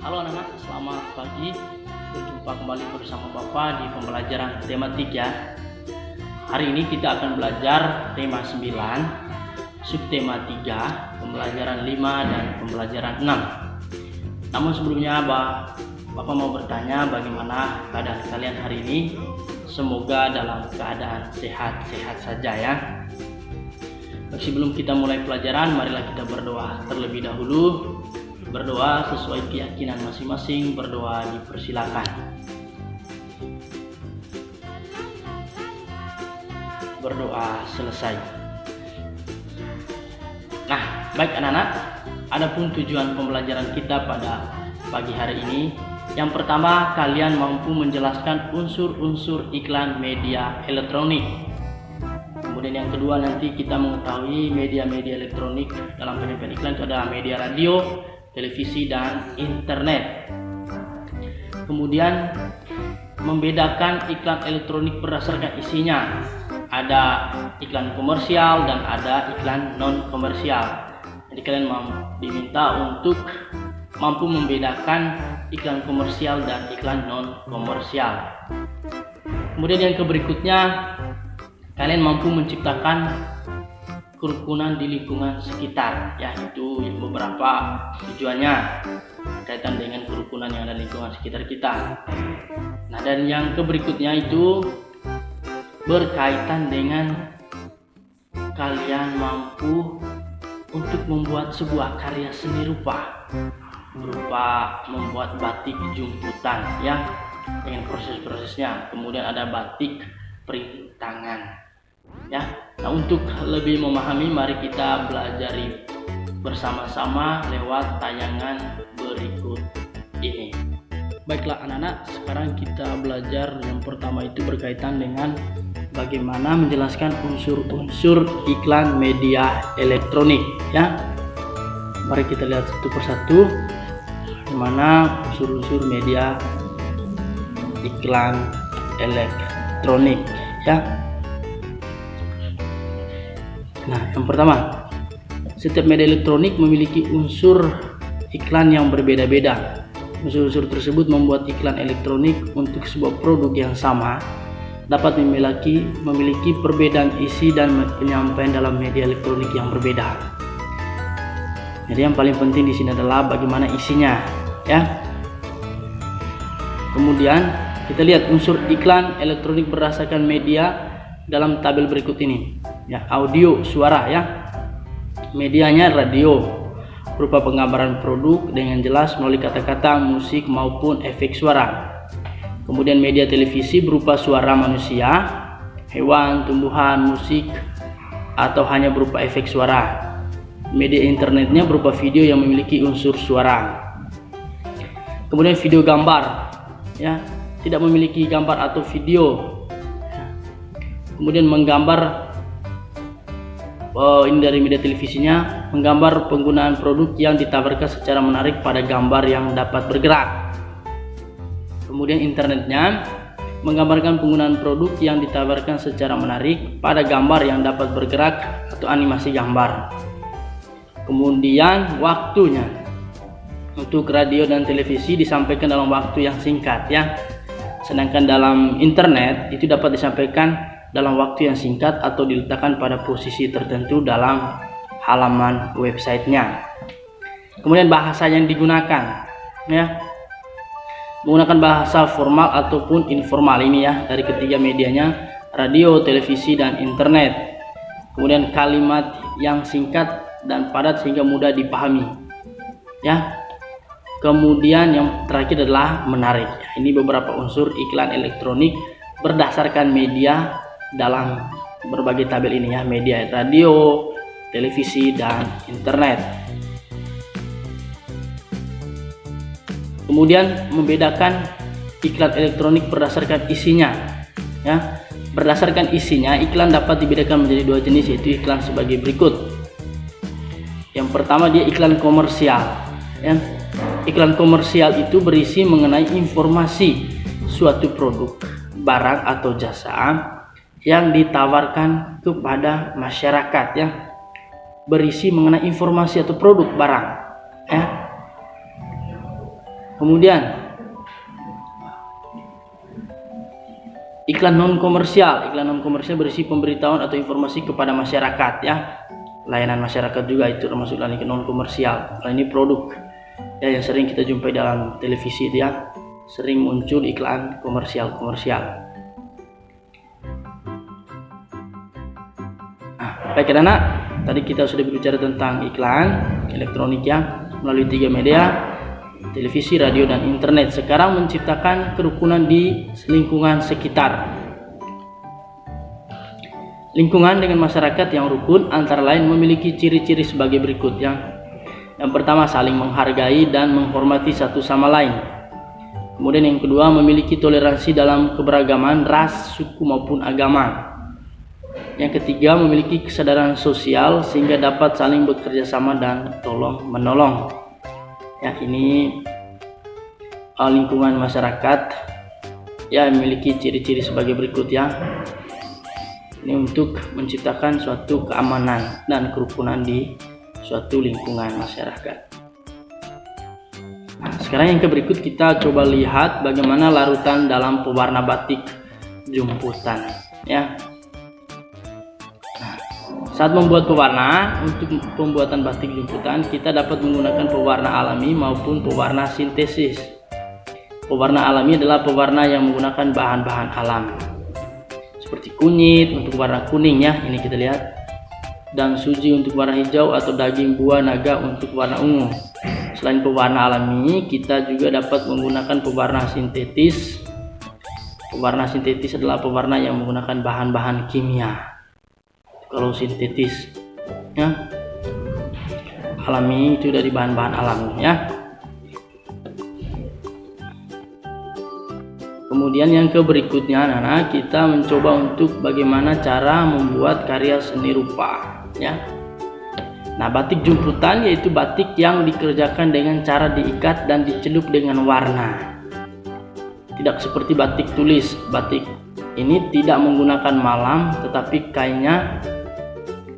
Halo anak-anak, selamat pagi. Berjumpa kembali bersama Bapak di pembelajaran tematik ya. Hari ini kita akan belajar tema 9, subtema 3, pembelajaran 5 dan pembelajaran 6. Namun sebelumnya Bapak mau bertanya bagaimana keadaan kalian hari ini. Semoga dalam keadaan sehat-sehat saja ya. Sebelum kita mulai pelajaran, marilah kita berdoa terlebih dahulu. Berdoa sesuai keyakinan masing-masing, berdoa dipersilakan. Berdoa selesai. Nah, baik anak-anak, adapun tujuan pembelajaran kita pada pagi hari ini. Yang pertama, kalian mampu menjelaskan unsur-unsur iklan media elektronik. Kemudian yang kedua, nanti kita mengetahui media-media elektronik dalam penyampaian iklan itu ada media radio, televisi, dan internet. Kemudian membedakan iklan elektronik berdasarkan isinya. Ada iklan komersial dan ada iklan non komersial. Jadi kalian diminta untuk mampu membedakan iklan komersial dan iklan non komersial. Kemudian yang berikutnya, kalian mampu menciptakan kerukunan di lingkungan sekitar ya, itu beberapa tujuannya berkaitan dengan kerukunan yang ada di lingkungan sekitar kita. Nah, dan yang berikutnya itu berkaitan dengan kalian mampu untuk membuat sebuah karya seni rupa berupa membuat batik jumputan ya, dengan proses-prosesnya. Kemudian ada batik perintangan ya. Nah, untuk lebih memahami, mari kita belajari bersama-sama lewat tayangan berikut ini. Baiklah anak-anak, sekarang kita belajar yang pertama itu berkaitan dengan bagaimana menjelaskan unsur-unsur iklan media elektronik ya. Mari kita lihat satu persatu bagaimana unsur-unsur media iklan elektronik ya. Nah, yang pertama, setiap media elektronik memiliki unsur iklan yang berbeda-beda. Unsur-unsur tersebut membuat iklan elektronik untuk sebuah produk yang sama dapat memiliki perbedaan isi dan penyampaian dalam media elektronik yang berbeda. Jadi yang paling penting di sini adalah bagaimana isinya, ya. Kemudian kita lihat unsur iklan elektronik berdasarkan media dalam tabel berikut ini. Ya, audio, suara ya. Medianya radio, berupa penggambaran produk dengan jelas melalui kata-kata, musik maupun efek suara. Kemudian media televisi berupa suara manusia, hewan, tumbuhan, musik, atau hanya berupa efek suara. Media internetnya berupa video yang memiliki unsur suara. Kemudian video gambar ya, tidak memiliki gambar atau video. Kemudian menggambar, ini dari media televisinya, menggambar penggunaan produk yang ditawarkan secara menarik pada gambar yang dapat bergerak. Kemudian internetnya menggambarkan penggunaan produk yang ditawarkan secara menarik pada gambar yang dapat bergerak atau animasi gambar. Kemudian waktunya, untuk radio dan televisi disampaikan dalam waktu yang singkat ya. Sedangkan dalam internet itu dapat disampaikan dalam waktu yang singkat atau diletakkan pada posisi tertentu dalam halaman websitenya. Kemudian bahasa yang digunakan ya, menggunakan bahasa formal ataupun informal ini ya, dari ketiga medianya, radio, televisi, dan internet. Kemudian kalimat yang singkat dan padat sehingga mudah dipahami ya. Kemudian yang terakhir adalah menarik. Ini beberapa unsur iklan elektronik berdasarkan media dalam berbagai tabel ini ya, media radio, televisi, dan internet. Kemudian membedakan iklan elektronik berdasarkan isinya ya. Berdasarkan isinya, iklan dapat dibedakan menjadi dua jenis, yaitu iklan sebagai berikut. Yang pertama, dia iklan komersial ya. Iklan komersial itu berisi mengenai informasi suatu produk, barang, atau jasa yang ditawarkan kepada masyarakat ya, berisi mengenai informasi atau produk barang ya. Kemudian iklan non komersial. Iklan non komersial berisi pemberitahuan atau informasi kepada masyarakat, ya. Layanan masyarakat juga itu termasuk iklan non komersial. Nah, ini produk ya yang sering kita jumpai dalam televisi, ya. Sering muncul iklan komersial. Nah, baik anak, tadi kita sudah berbicara tentang iklan elektronik ya melalui 3 media, televisi, radio, dan internet. Sekarang menciptakan kerukunan di lingkungan sekitar. Lingkungan dengan masyarakat yang rukun antara lain memiliki ciri-ciri sebagai berikut, ya. Yang pertama, saling menghargai dan menghormati satu sama lain. Kemudian yang kedua, memiliki toleransi dalam keberagaman ras, suku maupun agama. Yang ketiga, memiliki kesadaran sosial sehingga dapat saling bekerja sama dan tolong menolong. Ya, ini lingkungan masyarakat ya memiliki ciri-ciri sebagai berikut, ya. Ini untuk menciptakan suatu keamanan dan kerukunan di suatu lingkungan masyarakat. Nah, sekarang yang berikut kita coba lihat bagaimana larutan dalam pewarna batik jumputan, ya. Nah, saat membuat pewarna, untuk pembuatan batik jumputan kita dapat menggunakan pewarna alami maupun pewarna sintesis. Pewarna alami adalah pewarna yang menggunakan bahan-bahan alam seperti kunyit untuk warna kuning, ya, ini kita lihat, dan suji untuk warna hijau atau daging buah naga untuk warna ungu. Selain pewarna alami, kita juga dapat menggunakan pewarna sintetis. Pewarna sintetis adalah pewarna yang menggunakan bahan-bahan kimia. Kalau sintetis, ya, alami itu dari bahan-bahan alami, ya. Kemudian yang berikutnya, anak-anak, kita mencoba untuk bagaimana cara membuat karya seni rupa, ya. Nah, batik jumputan yaitu batik yang dikerjakan dengan cara diikat dan dicelup dengan warna. Tidak seperti batik tulis. Batik ini tidak menggunakan malam, tetapi kainnya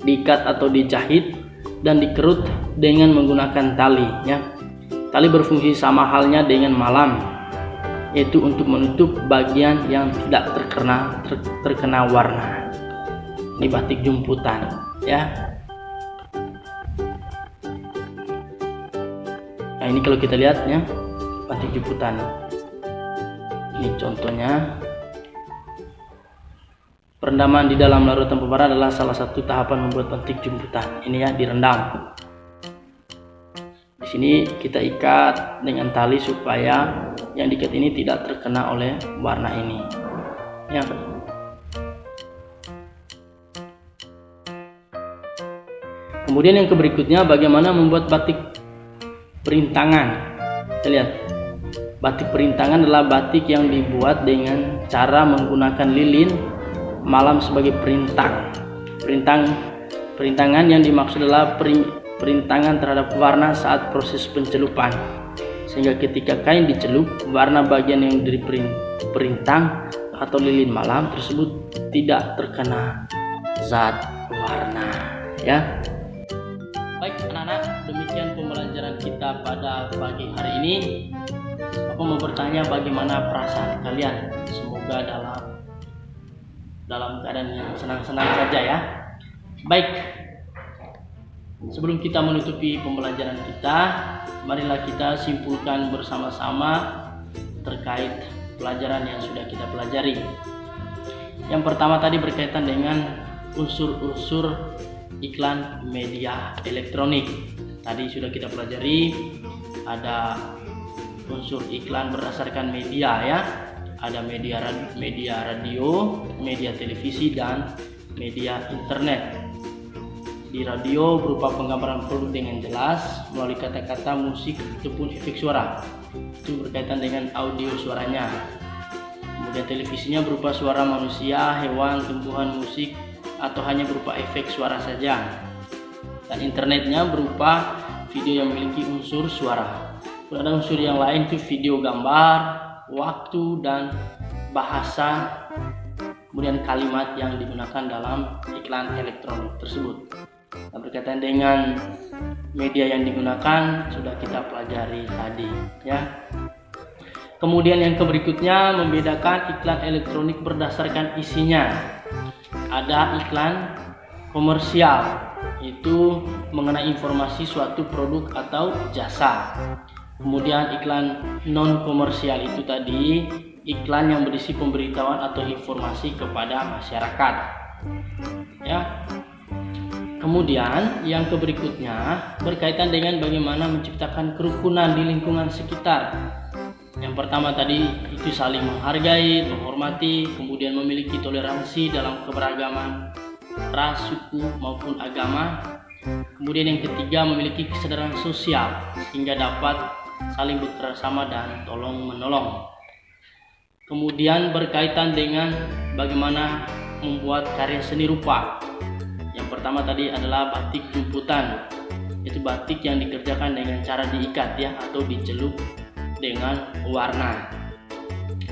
diikat atau dijahit dan dikerut dengan menggunakan tali, ya. Tali berfungsi sama halnya dengan malam, yaitu untuk menutup bagian yang tidak terkena warna. Ini batik jumputan, ya. Nah, ini kalau kita lihat, ya, batik jumputan. Ini contohnya. Perendaman di dalam larutan pewarna adalah salah satu tahapan membuat batik jumputan. Ini, ya, direndam. Di sini kita ikat dengan tali supaya yang diikat ini tidak terkena oleh warna ini, ya. Kemudian yang berikutnya, bagaimana membuat batik perintangan. Kita lihat, batik perintangan adalah batik yang dibuat dengan cara menggunakan lilin malam sebagai perintang. Perintangan yang dimaksud adalah perintangan terhadap warna saat proses pencelupan, sehingga ketika kain dicelup, warna bagian yang dari perintang atau lilin malam tersebut tidak terkena zat warna, ya. Baik anak-anak, demikian pembelajaran kita pada pagi hari ini. Aku mau bertanya, bagaimana perasaan kalian? Semoga dalam keadaan yang senang-senang saja, ya. Baik, sebelum kita menutupi pembelajaran kita, marilah kita simpulkan bersama-sama terkait pelajaran yang sudah kita pelajari. Yang pertama tadi berkaitan dengan unsur-unsur iklan media elektronik. Tadi sudah kita pelajari, ada unsur iklan berdasarkan media, ya. Ada media radio, media televisi, dan media internet. Di radio berupa penggambaran produk dengan jelas melalui kata-kata, musik, ataupun efek suara. Itu berkaitan dengan audio suaranya. Kemudian televisinya berupa suara manusia, hewan, tumbuhan, musik, atau hanya berupa efek suara saja. Dan internetnya berupa video yang memiliki unsur suara. Ada unsur yang lain itu video, gambar, waktu, dan bahasa, kemudian kalimat yang digunakan dalam iklan elektronik tersebut. Nah, berkaitan dengan media yang digunakan sudah kita pelajari tadi, ya. Kemudian yang berikutnya membedakan iklan elektronik berdasarkan isinya. Ada iklan komersial, itu mengenai informasi suatu produk atau jasa. Kemudian iklan non komersial itu tadi iklan yang berisi pemberitahuan atau informasi kepada masyarakat. Ya. Kemudian yang berikutnya berkaitan dengan bagaimana menciptakan kerukunan di lingkungan sekitar. Yang pertama tadi itu saling menghargai, menghormati, kemudian memiliki toleransi dalam keberagaman ras, suku maupun agama. Kemudian yang ketiga memiliki kesadaran sosial sehingga dapat saling bekerjasama dan tolong menolong. Kemudian berkaitan dengan bagaimana membuat karya seni rupa. Yang pertama tadi adalah batik jumputan. Itu batik yang dikerjakan dengan cara diikat ya atau dicelup dengan warna.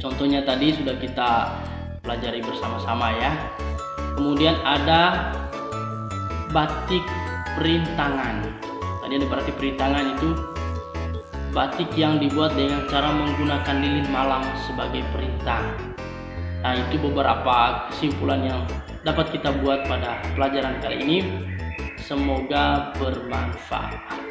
Contohnya tadi sudah kita pelajari bersama-sama ya. Kemudian ada batik perintangan. Tadi ada batik perintangan, itu batik yang dibuat dengan cara menggunakan lilin malam sebagai perintang. Nah, itu beberapa kesimpulan yang dapat kita buat pada pelajaran kali ini. Semoga bermanfaat.